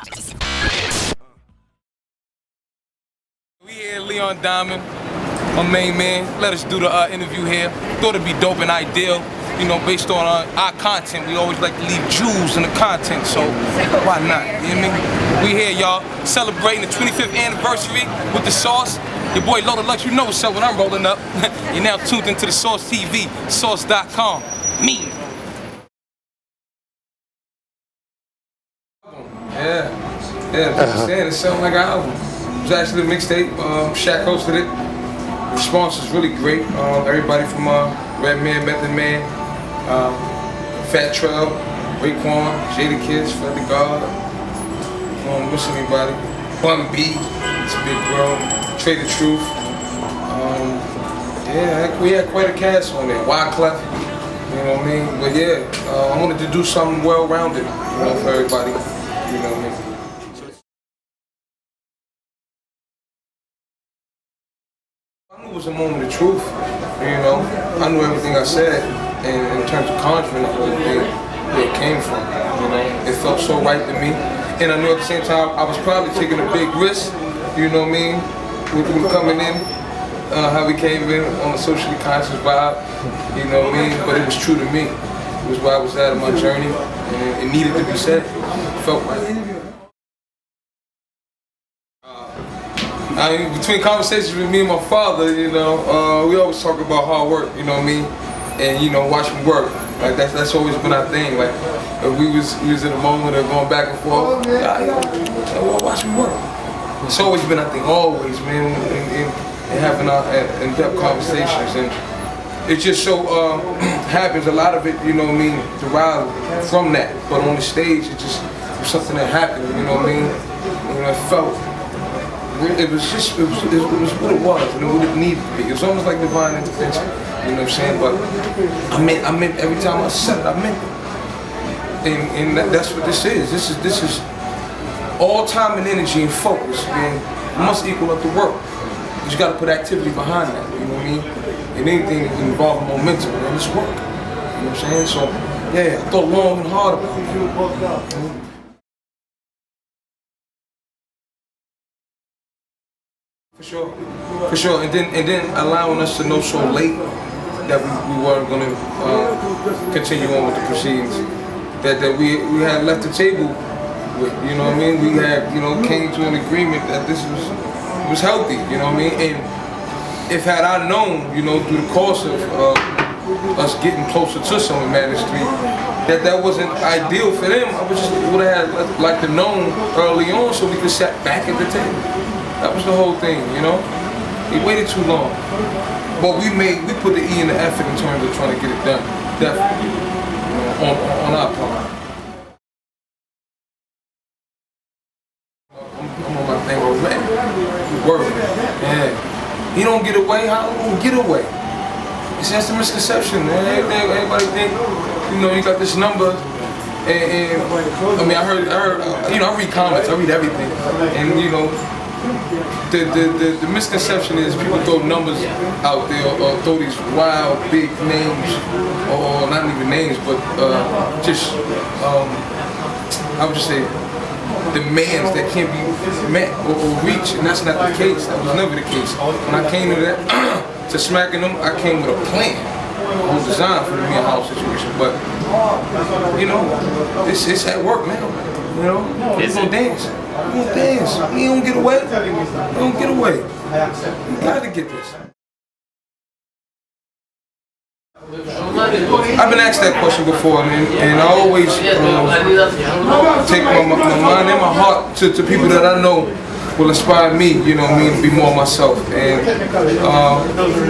We here, Leon Diamond, my main man. Let us do the interview here. Thought it'd be dope and ideal, you know, based on our content. We always like to leave jewels in the content, so why not? You know what I mean? We here, y'all, celebrating the 25th anniversary with The Sauce. Your boy Loaded Lux, you know what's up when I'm rolling up. You're now tuned into The Sauce TV, sauce.com. Me. Yeah, it sounded like an album. It was actually a mixtape. Shaq hosted it. The response was really great. Everybody from Redman, Method Man, Fat Trail, Raekwon, Jada Kids, Fred the God. Miss anybody? Bun B, it's a big bro. Trey the Truth. Yeah, we had quite a cast on there. Wyclef, you know what I mean? But yeah, I wanted to do something well-rounded, you know, for everybody. You know what I mean? I knew it was a moment of truth, you know. I knew everything I said, and in terms of conjuring everything, where it came from, you know. It felt so right to me, and I knew at the same time I was probably taking a big risk, you know what I mean, with coming in, how we came in on a socially conscious vibe, you know what I mean. But it was true to me. It was where I was at in my journey, and it needed to be said. It felt right. I mean, between conversations with me and my father, you know, we always talk about hard work, you know what I mean, and you know, watch me work. Like that's always been our thing. Like if we was in a moment of going back and forth, watch me work. It's always been our thing, always, man, and having our in-depth conversations, and it just so happens a lot of it, you know what I mean, derived from that. But on the stage, it was something that happened, you know what I mean. You know, it felt. It was what it was, and what it needed to be. It was almost like divine intervention, you know what I'm saying? But I meant every time I said it, I meant it. And that's what this is. This is all time and energy and focus, man. It must equal up the work. You just gotta put activity behind that, you know what I mean? And anything that can involve momentum, man, it's work. You know what I'm saying? So, yeah, I thought long and hard about it. For sure, and then allowing us to know so late that we weren't going to continue on with the proceedings, that we had left the table with, you know what I mean. We had, you know, came to an agreement that this was healthy, you know what I mean. And if had I known, you know, through the course of us getting closer to some of Madden Street, that wasn't ideal for them, I would have liked to known early on so we could sit back at the table. That was the whole thing, you know. We waited too long, but we put the E in the effort in terms of trying to get it done. Definitely, you know, on our part. I'm on my thing already. We working, yeah. He don't get away. How he gonna get away? It's just a misconception, man. Everybody think, you know, you got this number. And I mean, I heard, you know, I read comments, I read everything, and you know. The misconception is people throw numbers out there or throw these wild big names, or not even names, but just I would just say demands that can't be met or reached, and that's not the case. That was never the case. When I came to that to smacking them, I came with a plan, a whole design for the Me and House situation. But you know, it's at work now. You know, we gonna dance. We gonna dance. We don't get away. We don't get away. We gotta get this. I've been asked that question before, and I always take my mind and my heart to people that I know will inspire me, you know what I mean, to be more myself. And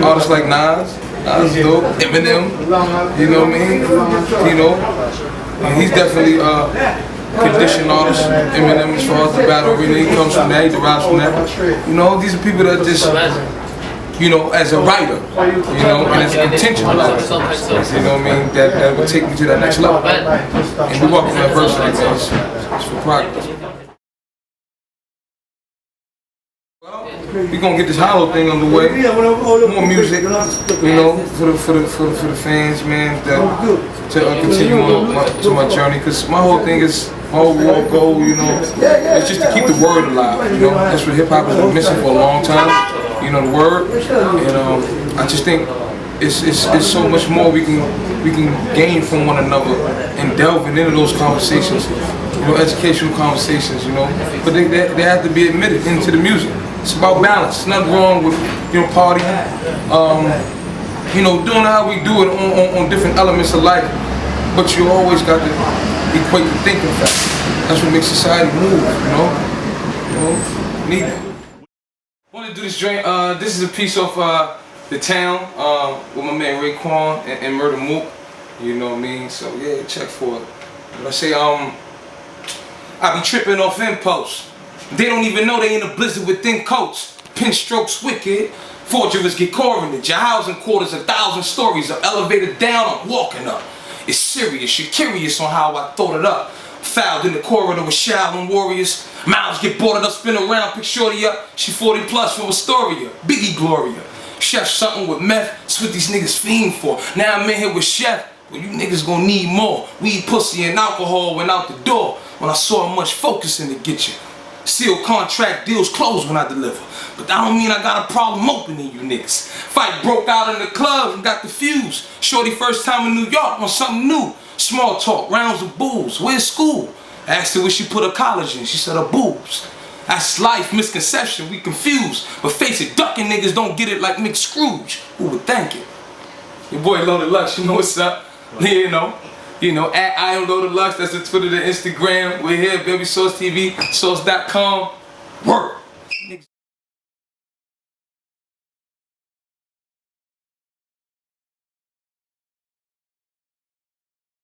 artists like Nas dope, Eminem, you know what I mean? You know, he's definitely conditioned artist. Eminem, as far as the battle arena, he comes from that, he derives from that. You know, these are people that just, you know, as a writer, you know, and as a intentional artist, you know what I mean, that would take me to that next level. And we walk from adversity, man. It's for progress. we gonna get this hollow thing underway. More music, you know, for the fans, man. To continue on my journey, cause my whole thing is my overall goal, you know, is just to keep the word alive. You know, that's what hip hop has been missing for a long time. You know, the word, and I just think it's so much more we can gain from one another and delving into those conversations, you know, educational conversations, you know. But they have to be admitted into the music. It's about balance. There's nothing wrong with, you know, partying, you know, doing how we do it on different elements of life. But you always got to equate the thinking factor. That's what makes society move, you know. Need it. I want to do this joint. This is a piece of The Town with my man Raekwon and Murder Mook. You know what I mean? So yeah, check for it. But I say I be tripping off impulse. They don't even know they in a blizzard with thin coats. Pin strokes wicked. Forgers get coroneted. Your housing quarters 1,000 stories. An elevator down, I'm walking up. It's serious. You're curious on how I thought it up. Fouled in the corridor with Shaolin warriors. Mouths get boarded up, spin around, pick shorty up. She 40 plus from Astoria. Biggie Gloria. Chef something with meth. That's what these niggas fiend for. Now I'm in here with Chef. Well, you niggas gonna need more. Weed, pussy, and alcohol went out the door when I saw how much focus in to get you. Sealed contract deals closed when I deliver. But that don't mean I got a problem opening you niggas. Fight broke out in the club and got the fuse. Shorty first time in New York on something new. Small talk, rounds of booze. Where's school? I asked her where she put her college in. She said her boobs. That's life, misconception, we confused. But face it, ducking niggas don't get it like Mick Scrooge. Who would think it? Your boy Loaded Lux, you know what's up. You know, at I am Loaded Lux, that's the Twitter, the Instagram. We're here, Baby Sauce TV, sauce.com. Work.